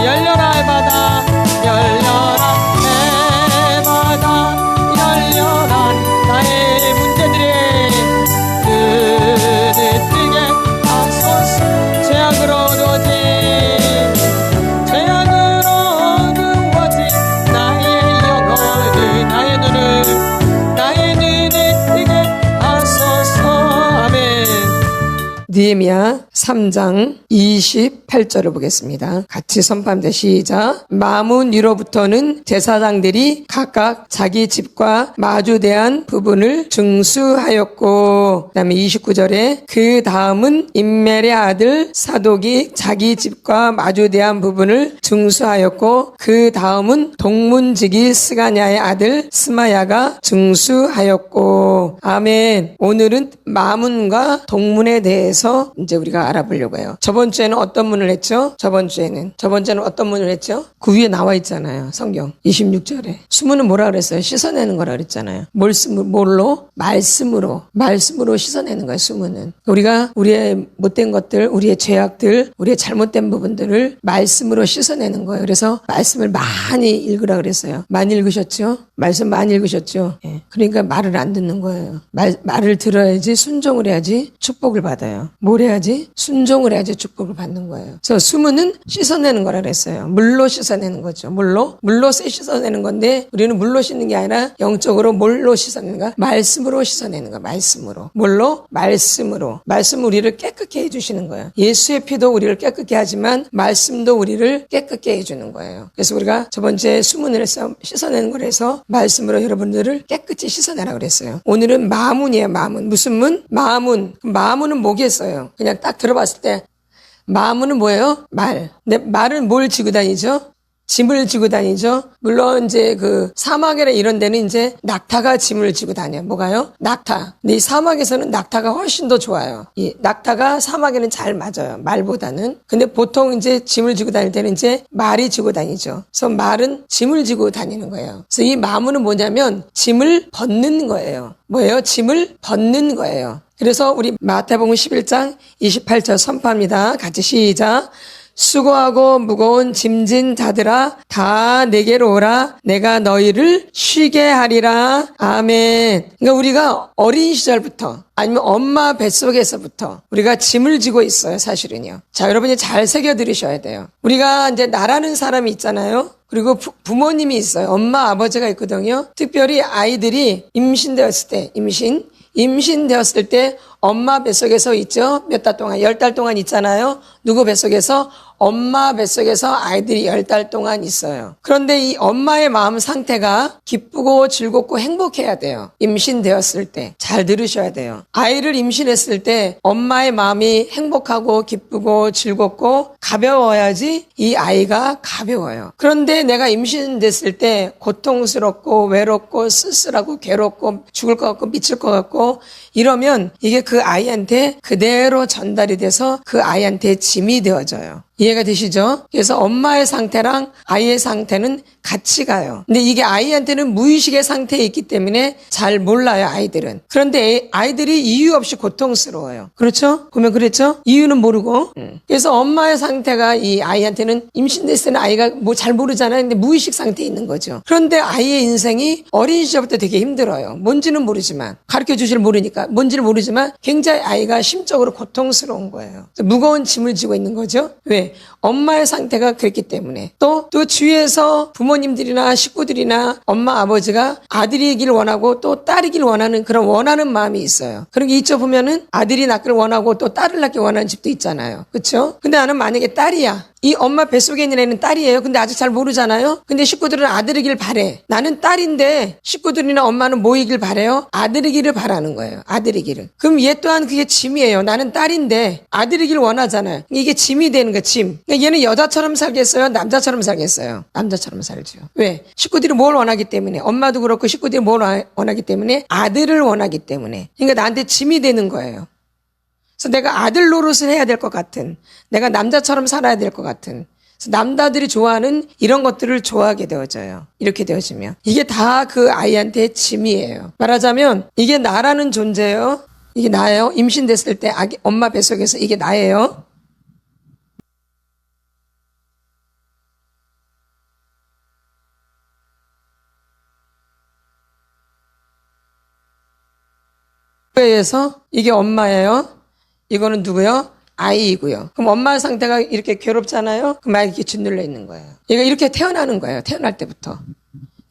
열려라 해바다 열려라 해바다 열려라 나의 문제들에 눈을 뜨게 하소서 죄악으로 어두워진 나의 영혼을 나의 눈을 뜨게 하소서. 아멘. 느헤미야 3장 28절을 보겠습니다. 같이 선포합니다. 시작. 마문 위로부터는 제사장들이 각각 자기 집과 마주대한 부분을 중수하였고, 그 다음에 29절에 그 다음은 임멜의 아들 사독이 자기 집과 마주대한 부분을 중수하였고, 그 다음은 동문지기 스가냐의 아들 스마야가 중수하였고. 아멘. 오늘은 마문과 동문에 대해서 이제 우리가 알아보려고 해요. 저번 주에는 어떤 문을 했죠? 저번 주에는 어떤 문을 했죠? 그 위에 나와 있잖아요. 성경 26절에 수문은 뭐라 그랬어요? 씻어내는 거라 그랬잖아요. 뭘로? 말씀으로 씻어내는 거예요. 수문은 우리가 우리의 못된 것들, 우리의 죄악들, 우리의 잘못된 부분들을 말씀으로 씻어내는 거예요. 그래서 말씀을 많이 읽으라 그랬어요. 많이 읽으셨죠? 말씀 많이 읽으셨죠? 예. 그러니까 말을 안 듣는 거예요. 말을 들어야지, 순종을 해야지 축복을 받아요. 뭘 해야지? 순종을 해야지 축복을 받는 거예요. 그래서 수문은 씻어내는 거라 그랬어요. 물로 씻어내는 거죠. 물로 씻어내는 건데, 우리는 물로 씻는 게 아니라 영적으로 뭘로 씻어내는가? 말씀으로 씻어내는 거야. 말씀으로. 뭘로? 말씀으로. 말씀 우리를 깨끗게 해주시는 거예요. 예수의 피도 우리를 깨끗게 하지만 말씀도 우리를 깨끗게 해주는 거예요. 그래서 우리가 저번 주에 수문을 해서 씻어내는 걸 해서 말씀으로 여러분들을 깨끗이 씻어내라 그랬어요. 오늘은 마문이에요. 마문. 무슨 문? 마문. 마문은 뭐겠어요? 그냥 딱 들어봤을 때 마문은 뭐예요? 말. 근데 말은 뭘 지고 다니죠? 짐을 지고 다니죠. 물론 이제 그 사막이나 이런 데는 이제 낙타가 짐을 지고 다녀요. 뭐가요? 낙타. 근데 이 사막에서는 낙타가 훨씬 더 좋아요. 이 낙타가 사막에는 잘 맞아요. 말보다는. 근데 보통 이제 짐을 지고 다닐 때는 이제 말이 지고 다니죠. 그래서 말은 짐을 지고 다니는 거예요. 그래서 이 마문은 뭐냐면 짐을 벗는 거예요. 뭐예요? 짐을 벗는 거예요. 그래서 우리 마태복음 11장 28절 선포합니다. 같이 시작. 수고하고 무거운 짐진 자들아 다 내게로 오라 내가 너희를 쉬게 하리라. 아멘. 그러니까 우리가 어린 시절부터 아니면 엄마 뱃속에서부터 우리가 짐을 지고 있어요. 사실은요. 자, 여러분이 잘 새겨 들으셔야 돼요. 우리가 이제 나라는 사람이 있잖아요. 그리고 부모님이 있어요. 엄마 아버지가 있거든요. 특별히 아이들이 임신되었을 때 임신되었을 때 엄마 뱃속에서 있죠. 몇 달 동안, 10달 동안 있잖아요. 누구 뱃속에서? 엄마 뱃속에서 아이들이 10달 동안 있어요. 그런데 이 엄마의 마음 상태가 기쁘고 즐겁고 행복해야 돼요. 임신되었을 때. 잘 들으셔야 돼요. 아이를 임신했을 때 엄마의 마음이 행복하고 기쁘고 즐겁고 가벼워야지 이 아이가 가벼워요. 그런데 내가 임신됐을 때 고통스럽고 외롭고 쓸쓸하고 괴롭고 죽을 것 같고 미칠 것 같고 이러면 이게 그 아이한테 그대로 전달이 돼서 그 아이한테 짐이 되어져요. 이해가 되시죠? 그래서 엄마의 상태랑 아이의 상태는 같이 가요. 근데 이게 아이한테는 무의식의 상태에 있기 때문에 잘 몰라요, 아이들은. 그런데 아이들이 이유 없이 고통스러워요. 그렇죠? 보면 그랬죠? 이유는 모르고. 그래서 엄마의 상태가 이 아이한테는 임신됐을 때는 아이가 뭐 잘 모르잖아요. 근데 무의식 상태에 있는 거죠. 그런데 아이의 인생이 어린 시절부터 되게 힘들어요. 뭔지는 모르지만. 가르쳐 주질 모르니까. 뭔지를 모르지만 굉장히 아이가 심적으로 고통스러운 거예요. 무거운 짐을 지고 있는 거죠. 왜? 엄마의 상태가 그랬기 때문에. 또 주위에서 부모님들이나 식구들이나 엄마 아버지가 아들이길 원하고 또 딸이길 원하는 그런 원하는 마음이 있어요. 그런 게 있죠. 보면은 아들이 낳기를 원하고 또 딸을 낳기 원하는 집도 있잖아요. 그렇죠? 근데 나는 만약에 딸이야. 이 엄마 뱃속에 있는 애는 딸이에요. 근데 아직 잘 모르잖아요. 근데 식구들은 아들이길 바래. 나는 딸인데 식구들이나 엄마는 뭐이길 바래요? 아들이기를 바라는 거예요. 아들이기를. 그럼 얘 또한 그게 짐이에요. 나는 딸인데 아들이길 원하잖아요. 이게 짐이 되는 거야. 짐. 그러니까 얘는 여자처럼 살겠어요? 남자처럼 살겠어요? 남자처럼 살죠. 왜? 식구들이 뭘 원하기 때문에. 엄마도 그렇고 식구들이 뭘 원하기 때문에. 아들을 원하기 때문에. 그러니까 나한테 짐이 되는 거예요. 그래서 내가 아들 노릇을 해야 될 것 같은, 내가 남자처럼 살아야 될 것 같은, 그래서 남자들이 좋아하는 이런 것들을 좋아하게 되어져요. 이렇게 되어지면 이게 다 그 아이한테 짐이에요. 말하자면 이게 나라는 존재예요. 이게 나예요. 임신됐을 때 엄마 뱃속에서 이게 나예요. 6배에서 이게 엄마예요. 이거는 누구요? 아이이고요. 그럼 엄마 상태가 이렇게 괴롭잖아요. 그럼 막 이렇게 짓눌려 있는 거예요. 얘가 이렇게 태어나는 거예요. 태어날 때부터.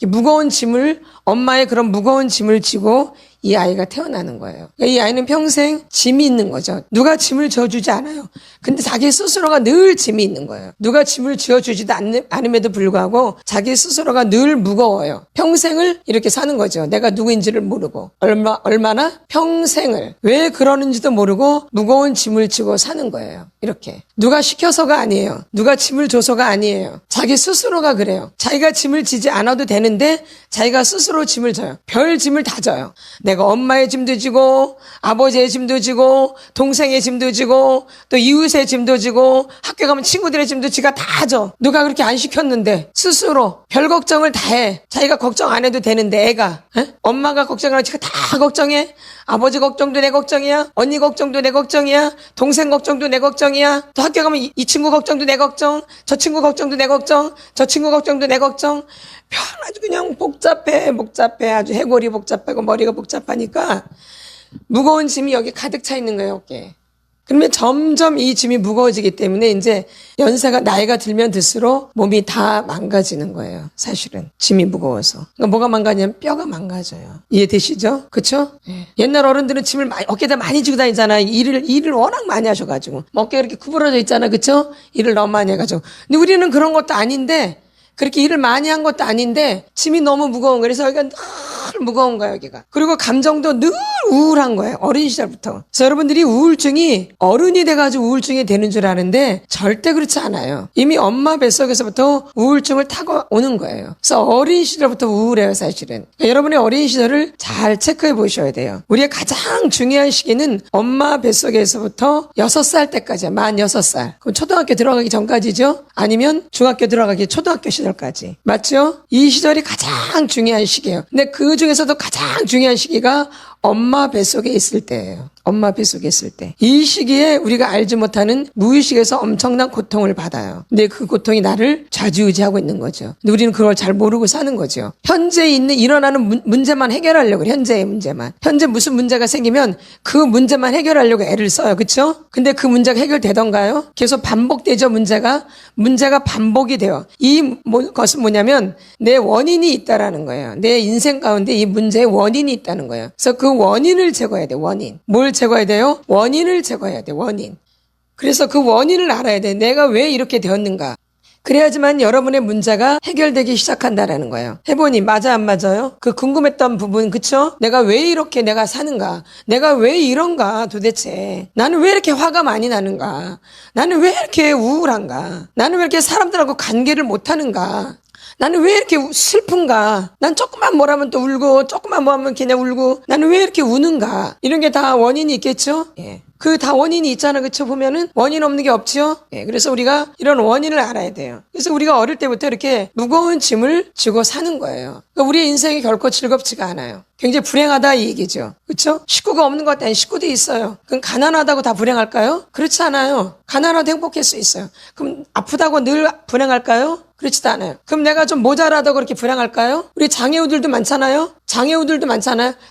무거운 짐을, 엄마의 그런 무거운 짐을 지고 이 아이가 태어나는 거예요. 이 아이는 평생 짐이 있는 거죠. 누가 짐을 져주지 않아요. 근데 자기 스스로가 늘 짐이 있는 거예요. 누가 짐을 지어주지도 않음에도 불구하고 자기 스스로가 늘 무거워요. 평생을 이렇게 사는 거죠. 내가 누구인지를 모르고. 얼마나? 평생을. 왜 그러는지도 모르고 무거운 짐을 지고 사는 거예요. 이렇게. 누가 시켜서가 아니에요. 누가 짐을 줘서가 아니에요. 자기 스스로가 그래요. 자기가 짐을 지지 않아도 되는데 자기가 스스로 짐을 져요. 별 짐을 다 져요. 내가 엄마의 짐도 지고 아버지의 짐도 지고 동생의 짐도 지고 또 이웃의 짐도 지고 학교 가면 친구들의 짐도 지가 다 져. 누가 그렇게 안 시켰는데 스스로 별 걱정을 다 해. 자기가 걱정 안 해도 되는데 애가 엄마가 걱정을 하고 지가 다 걱정해. 아버지 걱정도 내 걱정이야. 언니 걱정도 내 걱정이야. 동생 걱정도 내 걱정이야. 또 학교 가면 이 친구 걱정도 내 걱정. 저 친구 걱정도 내 걱정. 저 친구 걱정도 내 걱정. 아주 그냥 복잡해. 아주 해골이 복잡하고 머리가 복잡하니까 무거운 짐이 여기 가득 차 있는 거예요, 어깨에. 그러면 점점 이 짐이 무거워지기 때문에 이제 나이가 들면 들수록 몸이 다 망가지는 거예요, 사실은. 짐이 무거워서. 그러니까 뭐가 망가지냐면 뼈가 망가져요. 이해되시죠? 그쵸? 네. 옛날 어른들은 짐을 어깨에다 많이 지고 다니잖아요. 일을 워낙 많이 하셔가지고. 어깨가 이렇게 구부러져 있잖아, 그쵸? 일을 너무 많이 해가지고. 근데 우리는 그런 것도 아닌데, 그렇게 일을 많이 한 것도 아닌데 짐이 너무 무거운 거예요. 그래서 여기가 늘 무거운 거예요, 여기가. 그리고 감정도 늘 우울한 거예요, 어린 시절부터. 그래서 여러분들이 우울증이 어른이 돼가지고 우울증이 되는 줄 아는데 절대 그렇지 않아요. 이미 엄마 뱃속에서부터 우울증을 타고 오는 거예요. 그래서 어린 시절부터 우울해요, 사실은. 그러니까 여러분의 어린 시절을 잘 체크해 보셔야 돼요. 우리의 가장 중요한 시기는 엄마 뱃속에서부터 6살 때까지야. 만 6살. 그럼 초등학교 들어가기 전까지죠? 아니면 중학교 들어가기 초등학교 시절까지. 맞죠? 이 시절이 가장 중요한 시기예요. 근데 그 중에서도 가장 중요한 시기가 엄마 뱃속에 있을 때예요. 엄마 뱃속에 있을 때. 이 시기에 우리가 알지 못하는 무의식에서 엄청난 고통을 받아요. 근데 그 고통이 나를 좌지우지하고 있는 거죠. 근데 우리는 그걸 잘 모르고 사는 거죠. 현재 일어나는 문제만 해결하려고, 현재의 문제만. 현재 무슨 문제가 생기면 그 문제만 해결하려고 애를 써요. 그쵸? 근데 그 문제가 해결되던가요? 계속 반복되죠, 문제가 반복이 돼요. 것은 뭐냐면 내 원인이 있다라는 거예요. 내 인생 가운데 이 문제의 원인이 있다는 거예요. 그래서 그 원인을 제거해야 돼, 원인. 뭘 제거해야 돼요? 원인을 제거해야 돼, 원인. 그래서 그 원인을 알아야 돼. 내가 왜 이렇게 되었는가. 그래야지만 여러분의 문제가 해결되기 시작한다라는 거예요. 해보니 맞아 안 맞아요? 그 궁금했던 부분, 그쵸? 내가 왜 이렇게 내가 사는가? 내가 왜 이런가 도대체? 나는 왜 이렇게 화가 많이 나는가? 나는 왜 이렇게 우울한가? 나는 왜 이렇게 사람들하고 관계를 못하는가? 나는 왜 이렇게 슬픈가? 난 조금만 뭐라면 또 울고, 조금만 뭐하면 그냥 울고, 나는 왜 이렇게 우는가? 이런 게 다 원인이 있겠죠? 예. 그 다 원인이 있잖아, 그쵸? 보면은 원인 없는 게 없죠? 예. 그래서 우리가 이런 원인을 알아야 돼요. 그래서 우리가 어릴 때부터 이렇게 무거운 짐을 지고 사는 거예요. 그러니까 우리의 인생이 결코 즐겁지가 않아요. 굉장히 불행하다 이 얘기죠. 그렇죠? 식구가 없는 것 같아요. 식구도 있어요. 그럼 가난하다고 다 불행할까요? 그렇지 않아요. 가난하도 행복할 수 있어요. 그럼 아프다고 늘 불행할까요? 그렇지도 않아요. 그럼 내가 좀 모자라다고 그렇게 불행할까요? 우리 장애우들도 많잖아요.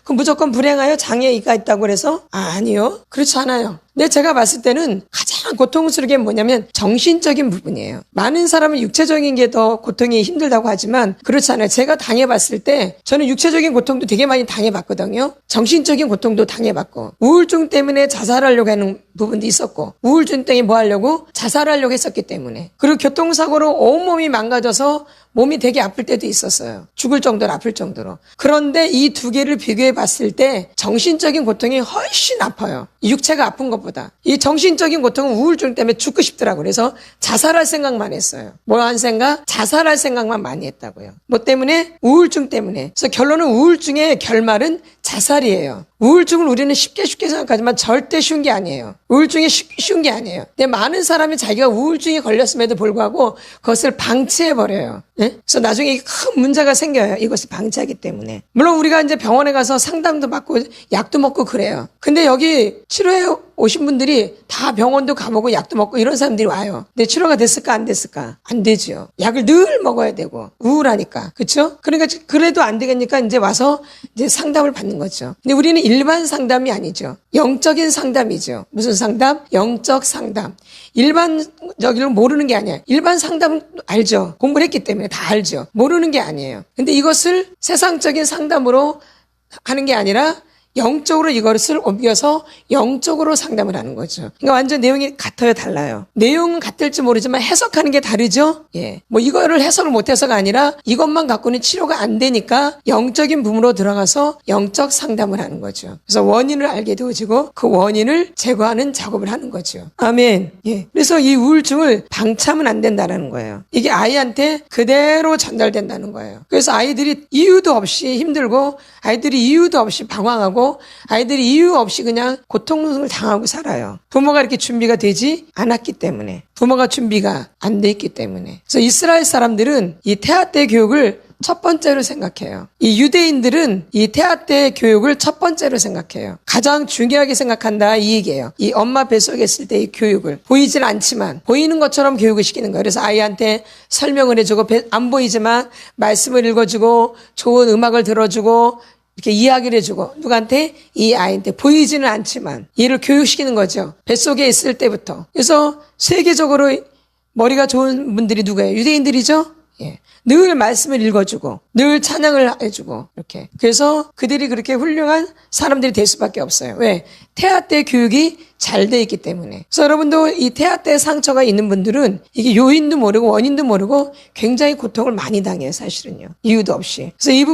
그럼 무조건 불행해요? 장애가 있다고 그래서? 아니요. 그렇지 않아요. 근데 제가 봤을 때는 가장 고통스러운 게 뭐냐면 정신적인 부분이에요. 많은 사람은 육체적인 게 더 고통이 힘들다고 하지만 그렇지 않아요. 제가 당해봤을 때 저는 육체적인 고통도 되게 많이 당해봤거든요. 정신적인 고통도 당해봤고 우울증 때문에 자살하려고 하는 부분도 있었고 우울증 때문에 뭐 하려고? 자살하려고 했었기 때문에. 그리고 교통사고로 온몸이 망가져서 몸이 되게 아플 때도 있었어요. 죽을 정도로 아플 정도로. 그런데 이 두 개를 비교해 봤을 때 정신적인 고통이 훨씬 아파요. 육체가 아픈 것보다. 이 정신적인 고통은 우울증 때문에 죽고 싶더라고요. 그래서 자살할 생각만 했어요. 뭐 한 생각? 자살할 생각만 많이 했다고요. 뭐 때문에? 우울증 때문에. 그래서 결론은 우울증의 결말은 자살이에요. 우울증을 우리는 쉽게 생각하지만 절대 쉬운 게 아니에요. 우울증이 쉬운 게 아니에요. 근데 많은 사람이 자기가 우울증에 걸렸음에도 불구하고 그것을 방치해버려요. 네? 그래서 나중에 큰 문제가 생겨요. 이것을 방치하기 때문에. 물론 우리가 이제 병원에 가서 상담도 받고 약도 먹고 그래요. 근데 여기 치료해 오신 분들이 다 병원도 가보고 약도 먹고 이런 사람들이 와요. 근데 치료가 됐을까 안 됐을까? 안 되죠. 약을 늘 먹어야 되고 우울하니까. 그렇죠? 그러니까 그래도 안 되겠니까 이제 와서 이제 상담을 받는 거죠. 근데 우리는 일반 상담이 아니죠. 영적인 상담이죠. 무슨 상담? 영적 상담. 일반적으로 모르는 게 아니에요. 일반 상담은 알죠. 공부를 했기 때문에 다 알죠. 모르는 게 아니에요. 근데 이것을 세상적인 상담으로 하는 게 아니라 영적으로 이것을 옮겨서 영적으로 상담을 하는 거죠. 그러니까 완전 내용이 같아요, 달라요. 내용은 같을지 모르지만 해석하는 게 다르죠. 예, 뭐 이거를 해석을 못해서가 아니라 이것만 갖고는 치료가 안 되니까 영적인 부분으로 들어가서 영적 상담을 하는 거죠. 그래서 원인을 알게 되어지고 그 원인을 제거하는 작업을 하는 거죠. 아멘. 예, 그래서 이 우울증을 방치하면 안 된다는 거예요. 이게 아이한테 그대로 전달된다는 거예요. 그래서 아이들이 이유도 없이 힘들고 아이들이 이유도 없이 방황하고 아이들이 이유 없이 그냥 고통을 당하고 살아요. 부모가 이렇게 준비가 되지 않았기 때문에, 부모가 준비가 안 돼 있기 때문에. 그래서 이스라엘 사람들은 이 태아 때 교육을 첫 번째로 생각해요. 이 유대인들은 이 태아 때 교육을 첫 번째로 생각해요. 가장 중요하게 생각한다 이 얘기예요. 이 엄마 뱃속에 있을 때 이 교육을 보이진 않지만 보이는 것처럼 교육을 시키는 거예요. 그래서 아이한테 설명을 해주고 안 보이지만 말씀을 읽어주고 좋은 음악을 들어주고 이렇게 이야기를 해주고 누구한테? 이 아이한테 보이지는 않지만 얘를 교육시키는 거죠. 뱃속에 있을 때부터. 그래서 세계적으로 머리가 좋은 분들이 누구예요? 유대인들이죠? 예. 늘 말씀을 읽어주고 늘 찬양을 해주고 이렇게. 그래서 그들이 그렇게 훌륭한 사람들이 될 수밖에 없어요. 왜? 태아 때 교육이 잘 돼 있기 때문에. 그래서 여러분도 이 태아 때 상처가 있는 분들은 이게 요인도 모르고 원인도 모르고 굉장히 고통을 많이 당해요, 사실은요. 이유도 없이. 그래서 이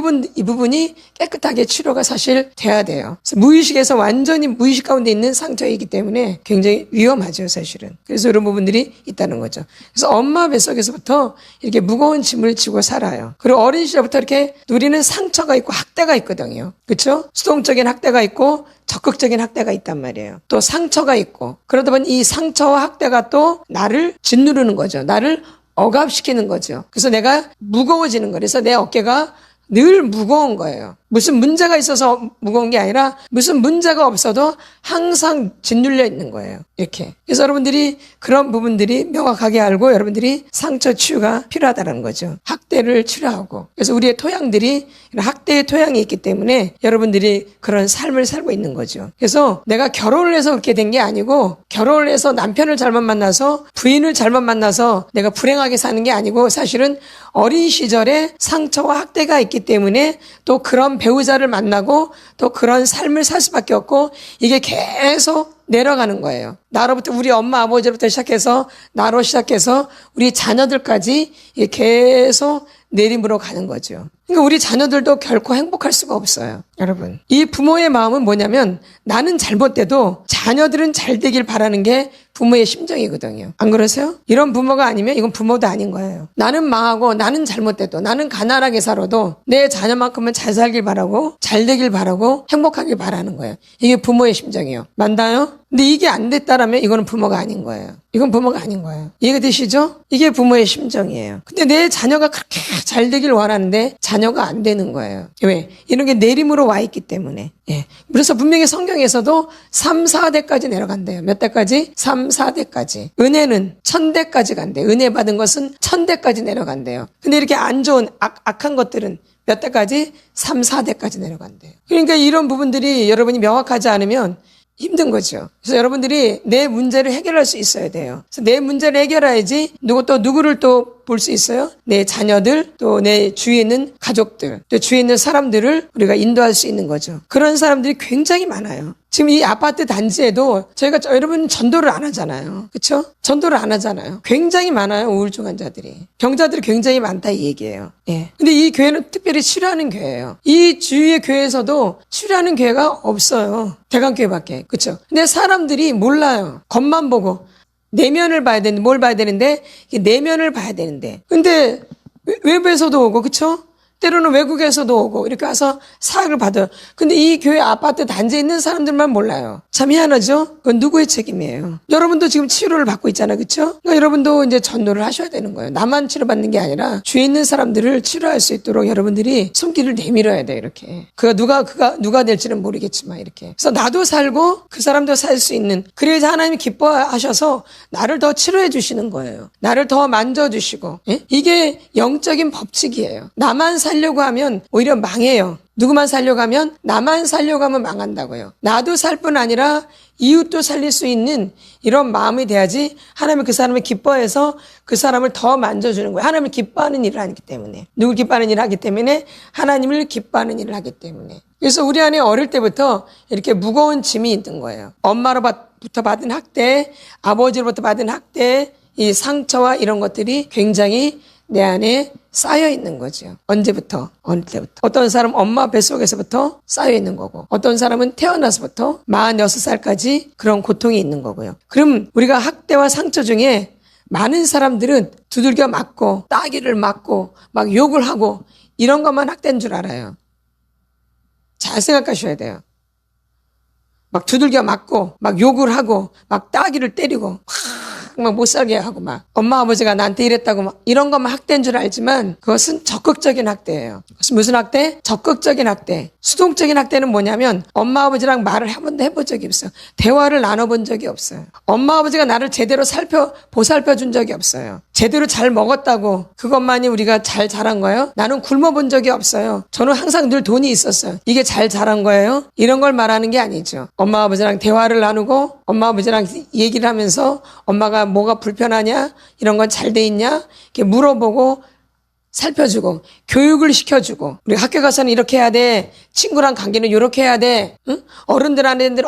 부분이 깨끗하게 치료가 사실 돼야 돼요. 그래서 무의식에서 완전히 무의식 가운데 있는 상처이기 때문에 굉장히 위험하죠, 사실은. 그래서 이런 부분들이 있다는 거죠. 그래서 엄마 뱃속에서부터 이렇게 무거운 짐을 지고 살아요. 그리고 어린 시절부터 이렇게 누리는 상처가 있고 학대가 있거든요. 그렇죠? 수동적인 학대가 있고 적극적인 학대가 있단 말이에요. 또 상처가 있고 그러다 보니 이 상처와 학대가 또 나를 짓누르는 거죠. 나를 억압시키는 거죠. 그래서 내가 무거워지는 거예요. 그래서 내 어깨가 늘 무거운 거예요. 무슨 문제가 있어서 무거운 게 아니라 무슨 문제가 없어도 항상 짓눌려 있는 거예요. 이렇게. 그래서 여러분들이 그런 부분들이 명확하게 알고 여러분들이 상처 치유가 필요하다는 거죠. 학대를 치료하고. 그래서 우리의 토양들이 학대의 토양이 있기 때문에 여러분들이 그런 삶을 살고 있는 거죠. 그래서 내가 결혼을 해서 그렇게 된 게 아니고 결혼을 해서 남편을 잘못 만나서 부인을 잘못 만나서 내가 불행하게 사는 게 아니고 사실은 어린 시절에 상처와 학대가 있기 때문에 또 그런 배우자를 만나고 또 그런 삶을 살 수밖에 없고 이게 계속 내려가는 거예요. 나로부터 우리 엄마 아버지로부터 시작해서 나로 시작해서 우리 자녀들까지 계속 내림으로 가는 거죠. 그러니까 우리 자녀들도 결코 행복할 수가 없어요. 여러분, 이 부모의 마음은 뭐냐면 나는 잘못돼도 자녀들은 잘 되길 바라는 게 부모의 심정이거든요. 안 그러세요? 이런 부모가 아니면 이건 부모도 아닌 거예요. 나는 망하고 나는 잘못돼도 나는 가난하게 살아도 내 자녀만큼은 잘 살길 바라고 잘 되길 바라고 행복하길 바라는 거예요. 이게 부모의 심정이에요. 맞나요? 근데 이게 안 됐다라면 이거는 부모가 아닌 거예요. 이건 부모가 아닌 거예요. 이해가 되시죠? 이게 부모의 심정이에요. 근데 내 자녀가 그렇게 잘 되길 원하는데 자녀가 안 되는 거예요. 왜? 이런 게 내림으로 와 있기 때문에. 예. 그래서 분명히 성경에서도 3, 4대까지 내려간대요. 몇 대까지? 3, 4대까지. 은혜는 1000대까지 간대요. 은혜 받은 것은 1000대까지 내려간대요. 근데 이렇게 안 좋은 악한 것들은 몇 대까지? 3, 4대까지 내려간대요. 그러니까 이런 부분들이 여러분이 명확하지 않으면 힘든 거죠. 그래서 여러분들이 내 문제를 해결할 수 있어야 돼요. 그래서 내 문제를 해결해야지 누구를 또 볼 수 있어요? 내 자녀들, 또 내 주위에 있는 가족들, 또 주위에 있는 사람들을 우리가 인도할 수 있는 거죠. 그런 사람들이 굉장히 많아요. 지금 이 아파트 단지에도 저희가 여러분 전도를 안 하잖아요. 그렇죠? 전도를 안 하잖아요. 굉장히 많아요. 우울증 환자들이. 병자들이 굉장히 많다 이 얘기예요. 예. 근데 이 교회는 특별히 치료하는 교회예요. 이 주위의 교회에서도 치료하는 교회가 없어요. 대강교회밖에. 그렇죠? 근데 사람들이 몰라요. 겉만 보고. 내면을 봐야 되는데, 뭘 봐야 되는데? 내면을 봐야 되는데. 근데 외부에서도 오고, 그쵸? 때로는 외국에서도 오고 이렇게 와서 사역을 받아요. 근데 이 교회 아파트 단지에 있는 사람들만 몰라요. 참 희한하죠? 그건 누구의 책임이에요? 여러분도 지금 치료를 받고 있잖아요. 그렇죠? 그러니까 여러분도 이제 전도를 하셔야 되는 거예요. 나만 치료받는 게 아니라 주위에 있는 사람들을 치료할 수 있도록 여러분들이 손길을 내밀어야 돼요. 이렇게. 누가 될지는 모르겠지만 이렇게. 그래서 나도 살고 그 사람도 살 수 있는, 그래서 하나님이 기뻐하셔서 나를 더 치료해 주시는 거예요. 나를 더 만져주시고. 예? 이게 영적인 법칙이에요. 나만 살 살려고 하면 오히려 망해요. 누구만 살려고 하면? 나만 살려고 하면 망한다고요. 나도 살 뿐 아니라 이웃도 살릴 수 있는 이런 마음이 돼야지 하나님은 그 사람을 기뻐해서 그 사람을 더 만져주는 거예요. 하나님을 기뻐하는 일을 하기 때문에. 누굴 기뻐하는 일을 하기 때문에? 하나님을 기뻐하는 일을 하기 때문에. 그래서 우리 안에 어릴 때부터 이렇게 무거운 짐이 있는 거예요. 엄마로부터 받은 학대, 아버지로부터 받은 학대, 이 상처와 이런 것들이 굉장히 내 안에 쌓여 있는 거죠. 언제부터? 어릴 때부터. 어떤 사람은 엄마 뱃속에서부터 쌓여 있는 거고, 어떤 사람은 태어나서부터 46살까지 그런 고통이 있는 거고요. 그럼 우리가 학대와 상처 중에 많은 사람들은 두들겨 맞고 따귀를 맞고 막 욕을 하고 이런 것만 학대인 줄 알아요. 잘 생각하셔야 돼요. 막 두들겨 맞고 막 욕을 하고 막 따귀를 때리고 막 못 살게 하고 막 엄마 아버지가 나한테 이랬다고 막 이런 것만 학대인 줄 알지만 그것은 적극적인 학대예요. 그것은 무슨 학대? 적극적인 학대. 수동적인 학대는 뭐냐면 엄마 아버지랑 말을 한 번도 해본 적이 없어요. 대화를 나눠본 적이 없어요. 엄마 아버지가 나를 제대로 보살펴 준 적이 없어요. 제대로 잘 먹었다고 그것만이 우리가 잘 자란 거예요? 나는 굶어본 적이 없어요. 저는 항상 늘 돈이 있었어요. 이게 잘 자란 거예요? 이런 걸 말하는 게 아니죠. 엄마 아버지랑 대화를 나누고 엄마 아버지랑 얘기를 하면서 엄마가 뭐가 불편하냐? 이런 건 잘 돼 있냐? 이렇게 물어보고 살펴주고 교육을 시켜주고 우리 학교 가서는 이렇게 해야 돼. 친구랑 관계는 이렇게 해야 돼. 응? 어른들한테는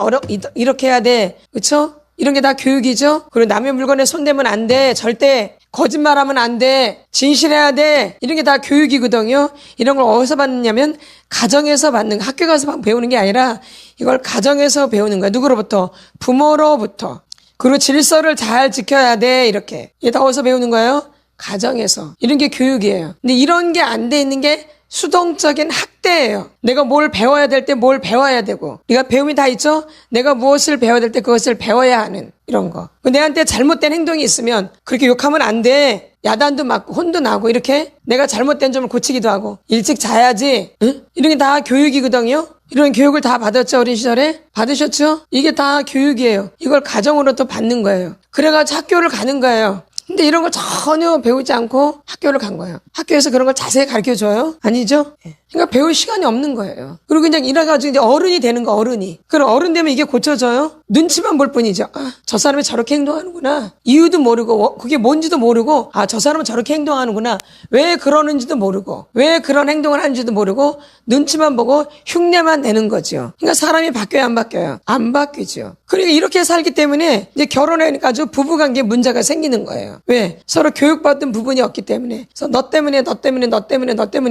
이렇게 해야 돼. 그렇죠? 이런 게 다 교육이죠. 그리고 남의 물건에 손대면 안 돼. 절대 거짓말하면 안 돼. 진실해야 돼. 이런 게 다 교육이거든요. 이런 걸 어디서 받느냐면 가정에서 받는, 학교 가서 배우는 게 아니라 이걸 가정에서 배우는 거야. 누구로부터? 부모로부터. 그리고 질서를 잘 지켜야 돼. 이렇게. 이게 다 어디서 배우는 거예요? 가정에서. 이런 게 교육이에요. 근데 이런 게 안 돼 있는 게 수동적인 학대예요. 내가 뭘 배워야 될 때 뭘 배워야 되고, 네가 배움이 다 있죠? 내가 무엇을 배워야 될 때 그것을 배워야 하는 이런 거. 내한테 잘못된 행동이 있으면 그렇게 욕하면 안 돼. 야단도 맞고 혼도 나고 이렇게 내가 잘못된 점을 고치기도 하고 일찍 자야지. 응? 이런 게 다 교육이거든요. 이런 교육을 다 받았죠? 어린 시절에? 받으셨죠? 이게 다 교육이에요. 이걸 가정으로 또 받는 거예요. 그래가지고 학교를 가는 거예요. 근데 이런 걸 전혀 배우지 않고 학교를 간 거예요. 학교에서 그런 걸 자세히 가르쳐줘요? 아니죠? 그러니까 배울 시간이 없는 거예요. 그리고 그냥 이래가지고 이제 어른이 되는 거, 어른이. 그럼 어른 되면 이게 고쳐져요? 눈치만 볼 뿐이죠. 아, 저 사람이 저렇게 행동하는구나. 이유도 모르고, 그게 뭔지도 모르고, 아, 저 사람은 저렇게 행동하는구나. 왜 그러는지도 모르고, 왜 그런 행동을 하는지도 모르고, 눈치만 보고 흉내만 내는 거죠. 그러니까 사람이 바뀌어요, 안 바뀌어요? 안 바뀌죠. 그러니까 이렇게 살기 때문에 이제 결혼하니까 아주 부부관계에 문제가 생기는 거예요. 왜? 서로 교육받은 부분이 없기 때문에. 그래서 너 때문에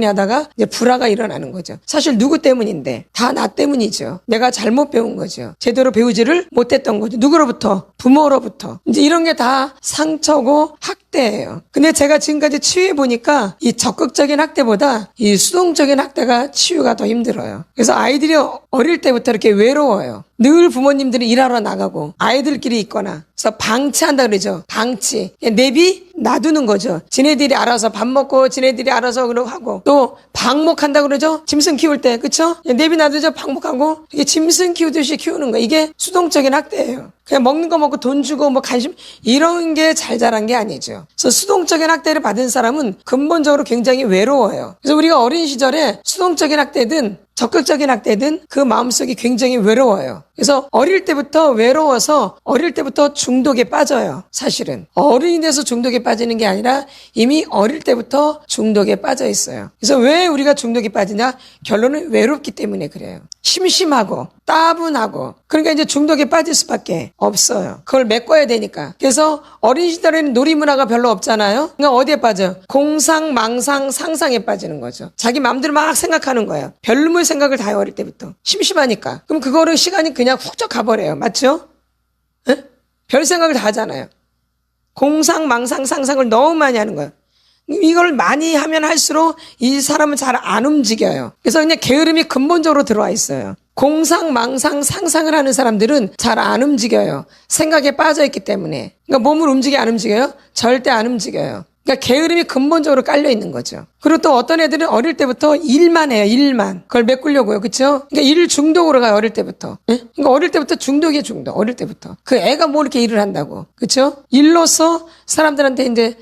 하다가 이제 불화가 일어나는 거죠. 사실 누구 때문인데? 다 나 때문이죠. 내가 잘못 배운 거죠. 제대로 배우지를 못했던 거죠. 누구로부터? 부모로부터. 이제 이런 게 다 상처고 학대예요. 근데 제가 지금까지 치유해 보니까 이 적극적인 학대보다 이 수동적인 학대가 치유가 더 힘들어요. 그래서 아이들이 어릴 때부터 이렇게 외로워요. 늘 부모님들이 일하러 나가고 아이들끼리 있거나 그래서 방치한다 그러죠. 방치. 내비 놔두는 거죠. 지네들이 알아서 밥 먹고 지네들이 알아서 그러고 하고 또 방목한다 그러죠. 짐승 키울 때 그쵸? 내비 놔두죠. 방목하고 이게 짐승 키우듯이 키우는 거. 이게 수동적인 학대예요. 그냥 먹는 거 먹고 돈 주고 뭐 관심 이런 게 잘 자란 게 아니죠. 그래서 수동적인 학대를 받은 사람은 근본적으로 굉장히 외로워요. 그래서 우리가 어린 시절에 수동적인 학대든 적극적인 학대든 그 마음속이 굉장히 외로워요. 그래서 어릴 때부터 외로워서 어릴 때부터 중독에 빠져요. 사실은 어른이 돼서 중독에 빠지는 게 아니라 이미 어릴 때부터 중독에 빠져 있어요. 그래서 왜 우리가 중독에 빠지냐? 결론은 외롭기 때문에 그래요. 심심하고 따분하고 그러니까 이제 중독에 빠질 수밖에 없어요. 그걸 메꿔야 되니까. 그래서 어린 시절에는 놀이문화가 별로 없잖아요. 그러니까 어디에 빠져? 공상, 망상, 상상에 빠지는 거죠. 자기 마음대로 막 생각하는 거예요. 별물 생각을 다 해요. 어릴 때부터. 심심하니까. 그럼 그거를 시간이 그냥 훅쩍 가버려요. 맞죠? 에? 별 생각을 다 하잖아요. 공상, 망상, 상상을 너무 많이 하는 거예요. 이걸 많이 하면 할수록 이 사람은 잘 안 움직여요. 그래서 그냥 게으름이 근본적으로 들어와 있어요. 공상, 망상, 상상을 하는 사람들은 잘 안 움직여요. 생각에 빠져 있기 때문에. 그러니까 몸을 안 움직여요? 절대 안 움직여요. 그러니까 게으름이 근본적으로 깔려 있는 거죠. 그리고 또 어떤 애들은 어릴 때부터 일만 해요. 일만. 그걸 메꾸려고요. 그렇죠? 그러니까 일 중독으로 가요. 어릴 때부터. 예? 그러니까 어릴 때부터 중독이에요. 중독. 어릴 때부터. 그 애가 뭐 이렇게 일을 한다고. 그렇죠? 일로서 사람들한테 이제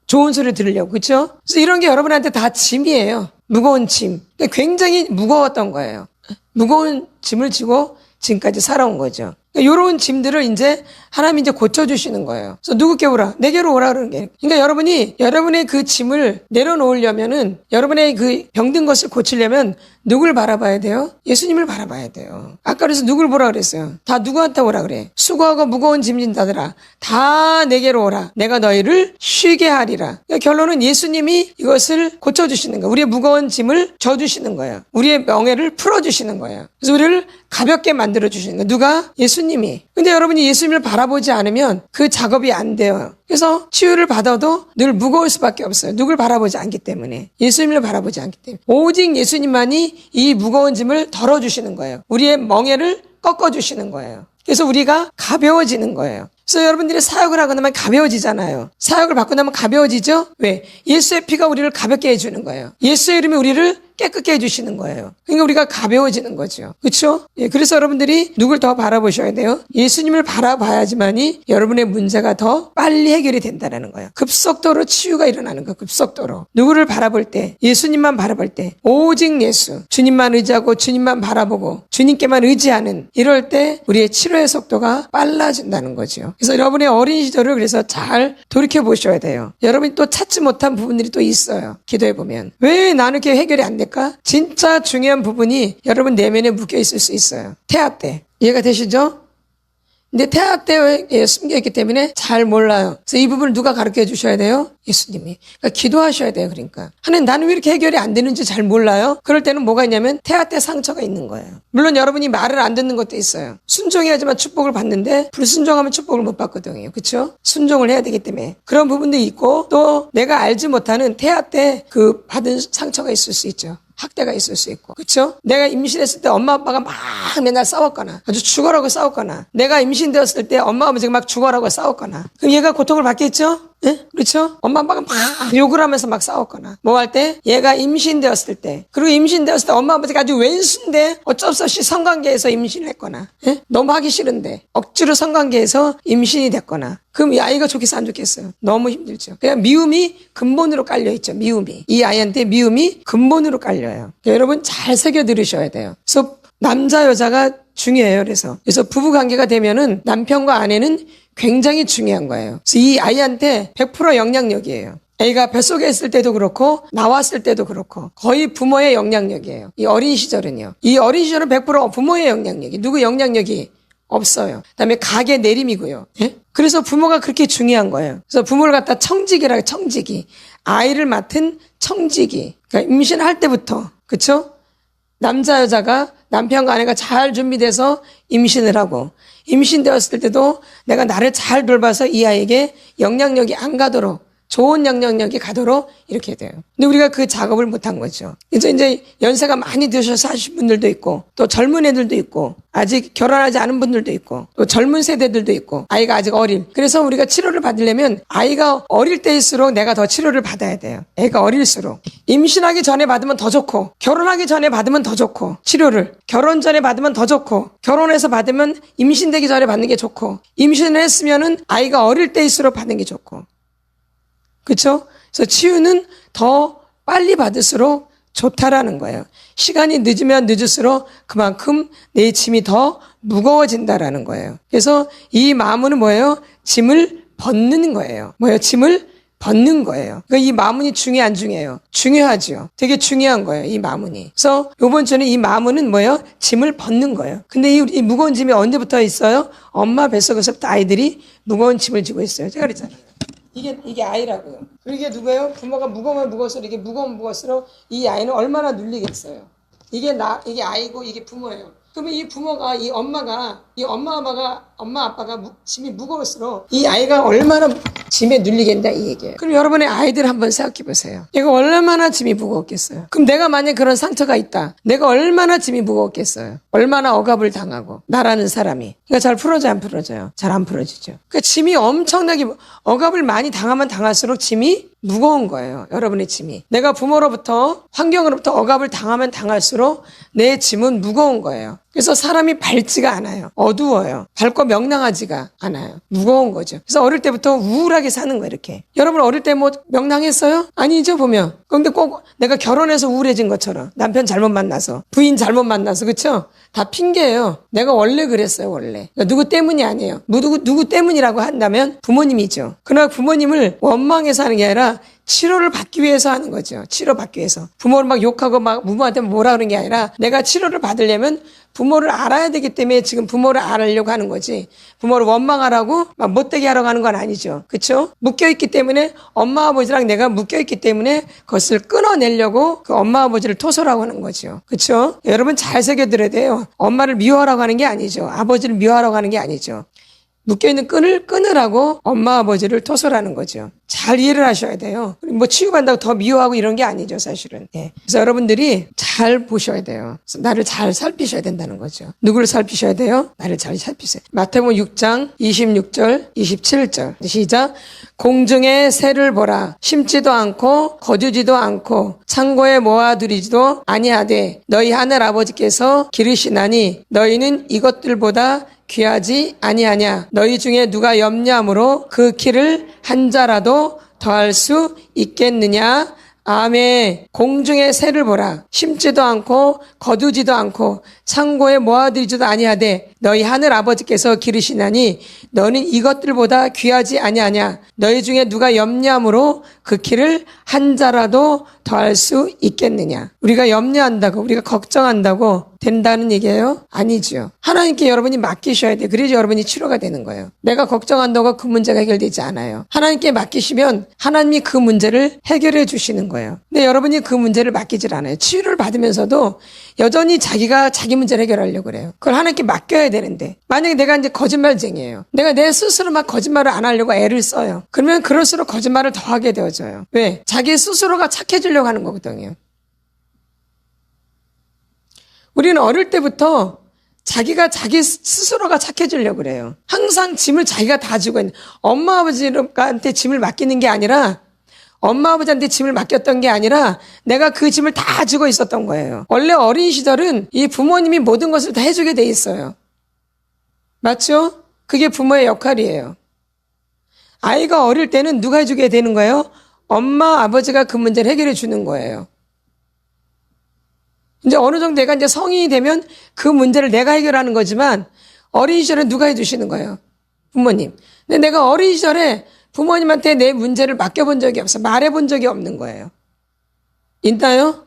좋은 소리 들으려고. 그렇죠? 그래서 이런 게 여러분한테 다 짐이에요. 무거운 짐. 굉장히 무거웠던 거예요. 무거운 짐을 지고 지금까지 살아온 거죠. 이런 짐들을 이제 하나님이 이제 고쳐주시는 거예요. 그래서 누구께 오라? 내게로 오라 그러는 게. 그러니까 여러분이 여러분의 그 짐을 내려놓으려면은 여러분의 그 병든 것을 고치려면 누굴 바라봐야 돼요? 예수님을 바라봐야 돼요. 아까 그래서 누굴 보라 그랬어요? 다 누구한테 오라 그래? 수고하고 무거운 짐진 자들아 다 내게로 오라. 내가 너희를 쉬게 하리라. 그러니까 결론은 예수님이 이것을 고쳐주시는 거예요. 우리의 무거운 짐을 져주시는 거예요. 우리의 명예를 풀어주시는 거예요. 그래서 우리를 가볍게 만들어주시는 거예요. 누가? 예수님이. 근데 여러분이 예수님을 바라보지 않으면 그 작업이 안 돼요. 그래서 치유를 받아도 늘 무거울 수밖에 없어요. 누굴 바라보지 않기 때문에. 예수님을 바라보지 않기 때문에. 오직 예수님만이 이 무거운 짐을 덜어주시는 거예요. 우리의 멍에를 꺾어주시는 거예요. 그래서 우리가 가벼워지는 거예요. 그래서 여러분들이 사역을 하고 나면 가벼워지잖아요. 사역을 받고 나면 가벼워지죠? 왜? 예수의 피가 우리를 가볍게 해주는 거예요. 예수의 이름이 우리를 깨끗게 해주시는 거예요. 그러니까 우리가 가벼워지는 거죠. 그렇죠? 예, 그래서 여러분들이 누굴 더 바라보셔야 돼요? 예수님을 바라봐야지만이 여러분의 문제가 더 빨리 해결이 된다는 거예요. 급속도로 치유가 일어나는 거예요. 급속도로. 누구를 바라볼 때? 예수님만 바라볼 때. 오직 예수. 주님만 의지하고 주님만 바라보고 주님께만 의지하는 이럴 때 우리의 치료의 속도가 빨라진다는 거죠. 그래서 여러분의 어린 시절을 그래서 잘 돌이켜 보셔야 돼요. 여러분이 또 찾지 못한 부분들이 또 있어요. 기도해 보면. 왜 나는 이렇게 해결이 안 될까? 진짜 중요한 부분이 여러분 내면에 묶여 있을 수 있어요. 태아 때. 이해가 되시죠? 근데 태아 때에 숨겨있기 때문에 잘 몰라요. 그래서 이 부분을 누가 가르쳐 주셔야 돼요? 예수님이. 그러니까 기도하셔야 돼요. 그러니까. 하나님 나는 왜 이렇게 해결이 안 되는지 잘 몰라요? 그럴 때는 뭐가 있냐면 태아 때 상처가 있는 거예요. 물론 여러분이 말을 안 듣는 것도 있어요. 순종해야지만 축복을 받는데 불순종하면 축복을 못 받거든요. 그렇죠? 순종을 해야 되기 때문에. 그런 부분도 있고 또 내가 알지 못하는 태아 때 그 받은 상처가 있을 수 있죠. 학대가 있을 수 있고. 그렇죠? 내가 임신했을 때 엄마 아빠가 막 맨날 싸웠거나 아주 죽어라고 싸웠거나 내가 임신되었을 때 엄마 아버지가 막 죽어라고 싸웠거나 그럼 얘가 고통을 받겠죠? 예? 그렇죠? 엄마 아빠가 막 욕을 하면서 막 싸웠거나 뭐 할 때 얘가 임신되었을 때 그리고 임신되었을 때 엄마 아버지가 아주 왼수인데 어쩔 수 없이 성관계에서 임신을 했거나 예? 너무 하기 싫은데 억지로 성관계에서 임신이 됐거나 그럼 이 아이가 좋겠어 안 좋겠어요? 너무 힘들죠. 그냥 미움이 근본으로 깔려있죠. 미움이. 이 아이한테 미움이 근본으로 깔려요. 여러분 잘 새겨 들으셔야 돼요. 그래서 남자 여자가 중요해요. 그래서 부부관계가 되면은 남편과 아내는 굉장히 중요한 거예요. 그래서 이 아이한테 100% 영향력이에요. 애가 뱃속에 있을 때도 그렇고 나왔을 때도 그렇고 거의 부모의 영향력이에요. 이 어린 시절은요. 이 어린 시절은 100% 부모의 영향력이 누구 영향력이 없어요. 그다음에 가게 내림이고요. 예? 그래서 부모가 그렇게 중요한 거예요. 그래서 부모를 갖다 청지기라고 해요. 청지기. 아이를 맡은 청지기. 그러니까 임신할 때부터 그렇죠? 남자 여자가 남편과 아내가 잘 준비돼서 임신을 하고 임신되었을 때도 내가 나를 잘 돌봐서 이 아이에게 영향력이 안 가도록 좋은 영향력이 가도록 이렇게 돼요. 근데 우리가 그 작업을 못한 거죠. 그래서 이제 연세가 많이 드셔서 하신 분들도 있고 또 젊은 애들도 있고 아직 결혼하지 않은 분들도 있고 또 젊은 세대들도 있고 아이가 아직 어린. 그래서 우리가 치료를 받으려면 아이가 어릴 때일수록 내가 더 치료를 받아야 돼요. 애가 어릴수록. 임신하기 전에 받으면 더 좋고 결혼하기 전에 받으면 더 좋고 치료를 결혼 전에 받으면 더 좋고 결혼해서 받으면 임신되기 전에 받는 게 좋고 임신을 했으면은 아이가 어릴 때일수록 받는 게 좋고 그렇죠? 그래서 치유는 더 빨리 받을수록 좋다라는 거예요. 시간이 늦으면 늦을수록 그만큼 내 짐이 더 무거워진다라는 거예요. 그래서 이 마음은 뭐예요? 짐을 벗는 거예요. 뭐예요? 짐을 벗는 거예요. 그러니까 이 마음이 중요해 안 중요해요? 중요하죠. 되게 중요한 거예요. 이 마음이. 그래서 이번 주는 이 마음은 뭐예요? 짐을 벗는 거예요. 근데 이 무거운 짐이 언제부터 있어요? 엄마 뱃속에서부터 아이들이 무거운 짐을 지고 있어요. 제가 그랬잖아요. 이게 아이라고요. 그리고 이게 누구예요? 부모가 무거우면 무거울수록 이게 무거우면 무거울수록 이 아이는 얼마나 눌리겠어요. 이게 아이고 이게 부모예요. 그러면 이 부모가 이 엄마 아빠가 짐이 무거울수록 이 아이가 얼마나 짐에 눌리겠냐 이 얘기예요. 그럼 여러분의 아이들 한번 생각해 보세요. 얘가 얼마나 짐이 무거웠겠어요. 그럼 내가 만약에 그런 상처가 있다. 내가 얼마나 짐이 무거웠겠어요. 얼마나 억압을 당하고 나라는 사람이. 그러니까 잘 풀어져요 안 풀어져요? 잘 안 풀어지죠. 그러니까 짐이 엄청나게 억압을 많이 당하면 당할수록 짐이 무거운 거예요. 여러분의 짐이. 내가 부모로부터 환경으로부터 억압을 당하면 당할수록 내 짐은 무거운 거예요. 그래서 사람이 밝지가 않아요. 어두워요. 밝고 명랑하지가 않아요. 무거운 거죠. 그래서 어릴 때부터 우울하게 사는 거예요. 이렇게. 여러분 어릴 때 뭐 명랑했어요? 아니죠 보면. 그런데 꼭 내가 결혼해서 우울해진 것처럼 남편 잘못 만나서 부인 잘못 만나서 그렇죠? 다 핑계예요. 내가 원래 그랬어요. 원래. 그러니까 누구 때문이 아니에요. 누구 때문이라고 한다면 부모님이죠. 그러나 부모님을 원망해서 하는 게 아니라 치료를 받기 위해서 하는 거죠. 치료받기 위해서. 부모를 막 욕하고 막 부모한테 뭐라 그러는 게 아니라 내가 치료를 받으려면 부모를 알아야 되기 때문에 지금 부모를 알으려고 하는 거지. 부모를 원망하라고 막 못되게 하라고 하는 건 아니죠. 그렇죠? 묶여있기 때문에 엄마 아버지랑 내가 묶여있기 때문에 그것을 끊어내려고 그 엄마 아버지를 토설하고 하는 거죠. 그렇죠? 여러분 잘 새겨들어야 돼요. 엄마를 미워하라고 하는 게 아니죠. 아버지를 미워하라고 하는 게 아니죠. 묶여있는 끈을 끊으라고 엄마 아버지를 토설하는 거죠. 잘 이해를 하셔야 돼요. 뭐 치유받는다고 더 미워하고 이런 게 아니죠 사실은. 예. 그래서 여러분들이 잘 보셔야 돼요. 그래서 나를 잘 살피셔야 된다는 거죠. 누구를 살피셔야 돼요? 나를 잘 살피세요. 마태복음 6장 26절 27절 시작. 공중의 새를 보라. 심지도 않고 거두지도 않고 창고에 모아두리지도 아니하되 너희 하늘 아버지께서 기르시나니 너희는 이것들보다 귀하지 아니하냐. 너희 중에 누가 염려함으로 그 키를 한 자라도 더할 수 있겠느냐. 아멘. 공중의 새를 보라. 심지도 않고 거두지도 않고 창고에 모아두지도 아니하되 너희 하늘 아버지께서 기르시나니 너는 이것들보다 귀하지 아니하냐. 너희 중에 누가 염려함으로 그 키를 한 자라도 더할 수 있겠느냐. 우리가 염려한다고 우리가 걱정한다고 된다는 얘기예요? 아니죠. 하나님께 여러분이 맡기셔야 돼요. 그래야지 여러분이 치료가 되는 거예요. 내가 걱정한다고 그 문제가 해결되지 않아요. 하나님께 맡기시면 하나님이 그 문제를 해결해 주시는 거예요. 근데 여러분이 그 문제를 맡기질 않아요. 치유를 받으면서도 여전히 자기가 자기 문제를 해결하려고 그래요. 그걸 하나님께 맡겨야 되는데 만약에 내가 이제 거짓말쟁이에요. 내가 내 스스로 막 거짓말을 안 하려고 애를 써요. 그러면 그럴수록 거짓말을 더 하게 되어져요. 왜? 자기 스스로가 착해지려고 하는 거거든요. 우리는 어릴 때부터 자기가 자기 스스로가 착해지려고 그래요. 항상 짐을 자기가 다 지고 있는 엄마 아버지한테 짐을 맡기는 게 아니라 엄마 아버지한테 짐을 맡겼던 게 아니라 내가 그 짐을 다 지고 있었던 거예요. 원래 어린 시절은 이 부모님이 모든 것을 다 해주게 돼 있어요. 맞죠? 그게 부모의 역할이에요. 아이가 어릴 때는 누가 해주게 되는 거예요? 엄마 아버지가 그 문제를 해결해 주는 거예요. 이제 어느 정도 내가 이제 성인이 되면 그 문제를 내가 해결하는 거지만 어린 시절에 누가 해주시는 거예요? 부모님. 근데 내가 어린 시절에 부모님한테 내 문제를 맡겨본 적이 없어. 말해본 적이 없는 거예요. 있나요?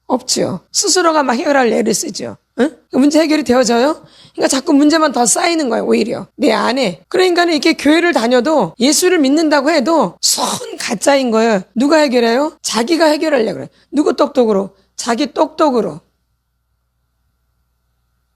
없죠. 스스로가 막 해결할 애를 쓰죠. 응? 문제 해결이 되어져요? 그러니까 자꾸 문제만 더 쌓이는 거예요. 오히려 내 안에. 그러니까 이렇게 교회를 다녀도 예수를 믿는다고 해도 손 가짜인 거예요. 누가 해결해요? 자기가 해결하려고 그래요. 누구 똑똑으로? 자기 똑똑으로.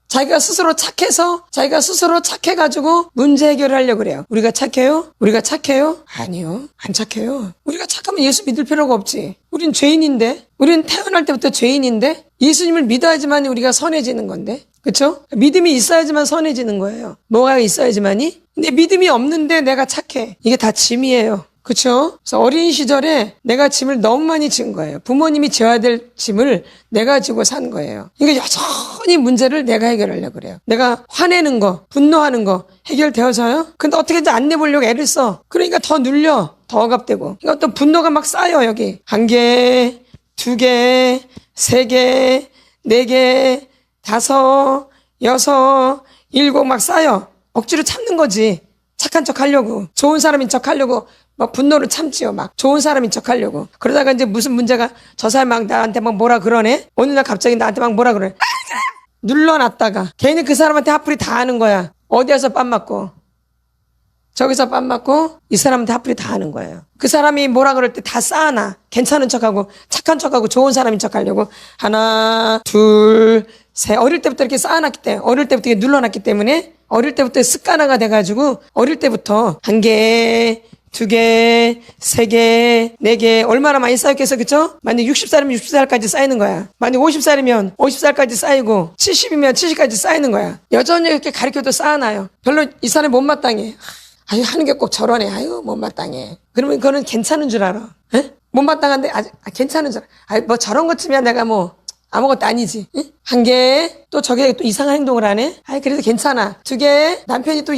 자기가 스스로 착해서 자기가 스스로 착해가지고 문제 해결을 하려고 그래요. 우리가 착해요? 우리가 착해요? 아니요. 안 착해요. 우리가 착하면 예수 믿을 필요가 없지. 우린 죄인인데. 우린 태어날 때부터 죄인인데. 예수님을 믿어야지만 우리가 선해지는 건데. 그렇죠? 믿음이 있어야지만 선해지는 거예요. 뭐가 있어야지만이? 근데 믿음이 없는데 내가 착해. 이게 다 짐이에요. 그렇죠? 그래서 어린 시절에 내가 짐을 너무 많이 진 거예요. 부모님이 져야 될 짐을 내가 지고 산 거예요. 그러니까 여전히 문제를 내가 해결하려고 그래요. 내가 화내는 거, 분노하는 거 해결되어서요? 근데 어떻게든 안 내보려고 애를 써. 그러니까 더 눌려. 더 억압되고. 그러니까 또 분노가 막 쌓여 여기. 1개, 2개, 3개, 4개, 5, 6, 7 막 쌓여. 억지로 참는 거지. 착한 척 하려고. 좋은 사람인 척 하려고. 막 분노를 참지요. 막 좋은 사람인 척 하려고. 그러다가 이제 무슨 문제가 저 사람 막 나한테 막 뭐라 그러네. 어느 날 갑자기 나한테 막 뭐라 그래. 눌러놨다가 괜히 그 사람한테 화풀이 다 하는 거야. 어디에서 빰 맞고 저기서 빰 맞고 이 사람한테 화풀이 다 하는 거예요. 그 사람이 뭐라 그럴 때 다 쌓아놔. 괜찮은 척하고 착한 척하고 좋은 사람인 척 하려고. 하나, 둘, 셋. 어릴 때부터 이렇게 쌓아놨기 때문에 어릴 때부터 이렇게 눌러놨기 때문에 어릴 때부터 습관화가 돼가지고 어릴 때부터 1개, 2개, 3개, 4개 얼마나 많이 쌓였겠어. 그쵸? 만약 60살이면 60살까지 쌓이는 거야. 만약 50살이면 50살까지 쌓이고 70이면 70까지 쌓이는 거야. 여전히 이렇게 가르쳐도 쌓아놔요. 별로 이 사람이 못마땅해. 아유, 하는 게 꼭 저러네. 아유, 못마땅해. 그러면 그거는 괜찮은 줄 알아. 에? 못마땅한데, 괜찮은 줄 알아. 아유, 뭐 저런 것쯤이야 내가 뭐, 아무것도 아니지. 응? 1개, 또 저게 또 이상한 행동을 하네? 아이, 그래도 괜찮아. 2개, 남편이 또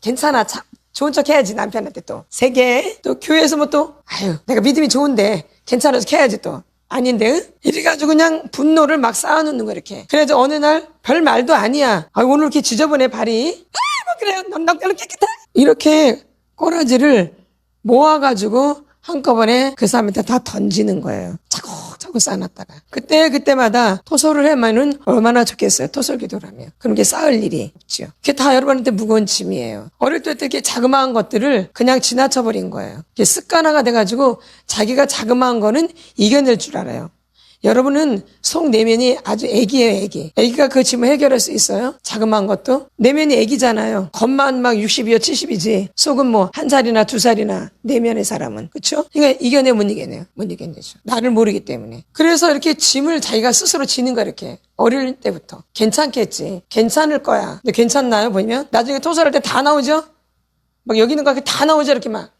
괜찮아. 참, 좋은 척 해야지, 남편한테 또. 3개, 또 교회에서 뭐 또, 아유, 내가 믿음이 좋은데, 괜찮아서 해야지 또. 아닌데, 응? 이래가지고 그냥 분노를 막 쌓아놓는 거, 이렇게. 그래서 어느 날, 별 말도 아니야. 아, 오늘 이렇게 지저분해, 발이. 뭐 그래요. 넌 깨끗해. 이렇게 꼬라지를 모아가지고, 한꺼번에 그 사람한테 다 던지는 거예요. 차곡차곡 쌓아놨다가. 그때마다 토설을 하면은 얼마나 좋겠어요. 토설 기도를 하면. 그럼 이게 쌓을 일이 없죠. 그게 다 여러분한테 무거운 짐이에요. 어릴 때 이렇게 자그마한 것들을 그냥 지나쳐버린 거예요. 이게 습관화가 돼가지고 자기가 자그마한 거는 이겨낼 줄 알아요. 여러분은 속 내면이 아주 애기예요, 애기. 애기가 그 짐을 해결할 수 있어요? 자그마한 것도? 내면이 애기잖아요. 겉만 막 60이요, 70이지. 속은 뭐 1살이나 2살이나 내면의 사람은. 그쵸? 그러니까 이겨내 못 이겨내요. 못 이겨내죠. 나를 모르기 때문에. 그래서 이렇게 짐을 자기가 스스로 지는 거야, 이렇게. 어릴 때부터. 괜찮겠지. 괜찮을 거야. 근데 괜찮나요? 보면? 나중에 토설할 때 다 나오죠? 막 여기 있는 거 다 나오죠, 이렇게 막.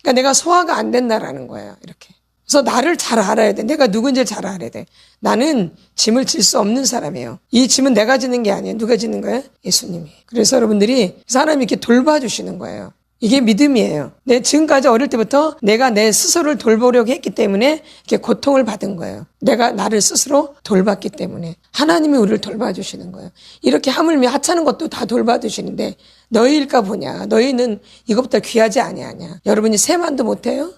그러니까 내가 소화가 안 된다라는 거예요, 이렇게. 그래서 나를 잘 알아야 돼. 내가 누군지를 잘 알아야 돼. 나는 짐을 질 수 없는 사람이에요. 이 짐은 내가 지는 게 아니에요. 누가 지는 거예요? 예수님이. 그래서 여러분들이 사람이 이렇게 돌봐주시는 거예요. 이게 믿음이에요. 내 지금까지 어릴 때부터 내가 내 스스로를 돌보려고 했기 때문에 이렇게 고통을 받은 거예요. 내가 나를 스스로 돌봤기 때문에. 하나님이 우리를 돌봐주시는 거예요. 이렇게 하물며 하찮은 것도 다 돌봐주시는데 너희일까 보냐. 너희는 이것보다 귀하지 아니하냐. 여러분이 세만도 못해요?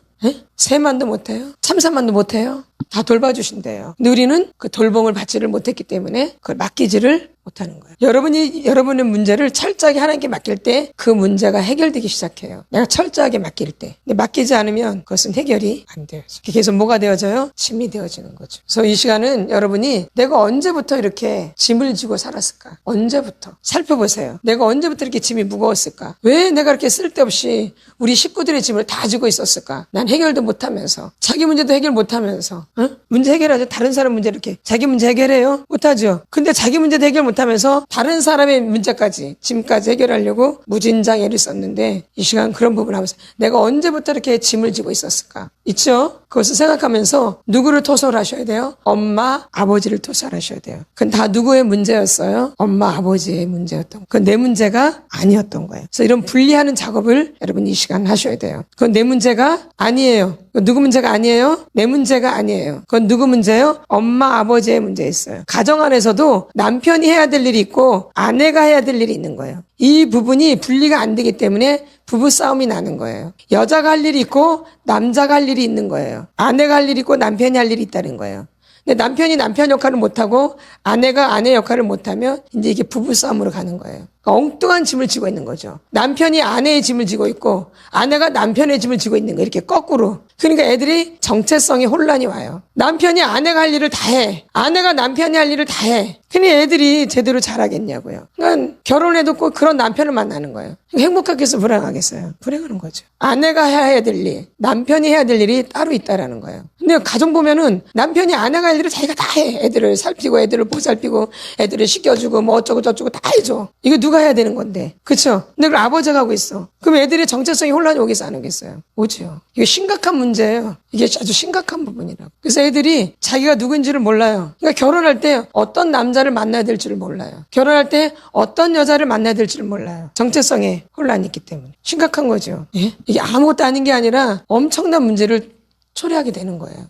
세만도 못해요? 참사만도 못해요? 다 돌봐주신대요. 근데 우리는 그 돌봄을 받지를 못했기 때문에 그걸 맡기지를 못하는 거예요. 여러분이 여러분의 문제를 철저하게 하나님께 맡길 때 그 문제가 해결되기 시작해요. 내가 철저하게 맡길 때. 근데 맡기지 않으면 그것은 해결이 안 돼요. 계속 뭐가 되어져요? 짐이 되어지는 거죠. 그래서 이 시간은 여러분이 내가 언제부터 이렇게 짐을 지고 살았을까? 언제부터? 살펴보세요. 내가 언제부터 이렇게 짐이 무거웠을까? 왜 내가 이렇게 쓸데없이 우리 식구들의 짐을 다 지고 있었을까? 난 해결도 못하면서 자기 문제도 해결 못하면서 문제 해결하죠. 다른 사람 문제 이렇게 자기 문제 해결해요? 못하죠. 근데 자기 문제도 해결 못하면서 다른 사람의 문제까지 짐까지 해결하려고 무진장 애를 썼는데 이 시간 그런 부분을 하면서 내가 언제부터 이렇게 짐을 지고 있었을까? 있죠? 그것을 생각하면서 누구를 토설하셔야 돼요? 엄마, 아버지를 토설하셔야 돼요. 그건 다 누구의 문제였어요? 엄마, 아버지의 문제였던 거예요. 그건 내 문제가 아니었던 거예요. 그래서 이런 분리하는 작업을 여러분 이 시간 하셔야 돼요. 그건 내 문제가 아니에요. 그건 누구 문제가 아니에요? 내 문제가 아니에요. 그건 누구 문제예요? 엄마, 아버지의 문제였어요. 가정 안에서도 남편이 해야 될 일이 있고 아내가 해야 될 일이 있는 거예요. 이 부분이 분리가 안 되기 때문에 부부싸움이 나는 거예요. 여자가 할 일이 있고 남자가 할 일이 있는 거예요. 아내가 할 일이 있고 남편이 할 일이 있다는 거예요. 근데 남편이 남편 역할을 못하고 아내가 아내 역할을 못하면 이제 이게 부부싸움으로 가는 거예요. 그러니까 엉뚱한 짐을 지고 있는 거죠. 남편이 아내의 짐을 지고 있고 아내가 남편의 짐을 지고 있는 거예요. 이렇게 거꾸로. 그러니까 애들이 정체성에 혼란이 와요. 남편이 아내가 할 일을 다 해. 아내가 남편이 할 일을 다 해. 근데 애들이 제대로 잘하겠냐고요. 그러니까 결혼해도 꼭 그런 남편을 만나는 거예요. 행복하겠어, 불행하겠어요? 불행하는 거죠. 아내가 해야 될 일, 남편이 해야 될 일이 따로 있다라는 거예요. 근데 가정 보면은 남편이 아내가 할 일을 자기가 다 해. 애들을 살피고 애들을 보살피고 애들을 씻겨주고 뭐 어쩌고 저쩌고 다 해줘. 이거 누가 해야 되는 건데. 그쵸? 근데 그걸 아버지가 하고 있어. 그럼 애들의 정체성이 혼란이 오겠어, 안 오겠어요? 오죠. 이게 심각한 문제예요. 이게 아주 심각한 부분이라고. 그래서 애들이 자기가 누군지를 몰라요. 그러니까 결혼할 때 어떤 남자를 만나야 될지를 몰라요. 결혼할 때 어떤 여자를 만나야 될지를 몰라요. 정체성에 혼란이 있기 때문에. 심각한 거죠. 예? 이게 아무것도 아닌 게 아니라 엄청난 문제를 초래하게 되는 거예요.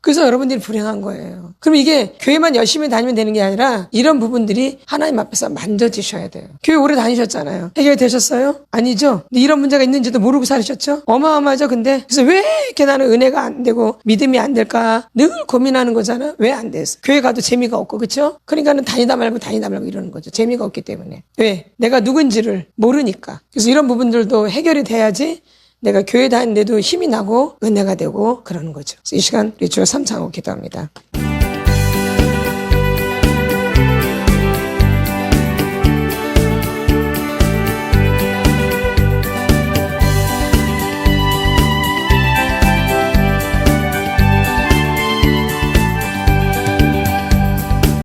그래서 여러분들이 불행한 거예요. 그럼 이게 교회만 열심히 다니면 되는 게 아니라 이런 부분들이 하나님 앞에서 만져지셔야 돼요. 교회 오래 다니셨잖아요. 해결되셨어요? 아니죠? 근데 이런 문제가 있는지도 모르고 살으셨죠? 어마어마하죠, 근데? 그래서 왜 이렇게 나는 은혜가 안 되고 믿음이 안 될까? 늘 고민하는 거잖아. 왜 안 됐어? 교회 가도 재미가 없고, 그쵸? 그러니까는 다니다 말고 이러는 거죠. 재미가 없기 때문에. 왜? 내가 누군지를 모르니까. 그래서 이런 부분들도 해결이 돼야지 내가 교회 다니는데도 힘이 나고 은혜가 되고 그러는 거죠. 그래서 이 시간 우리 주여 삼창하고 기도합니다.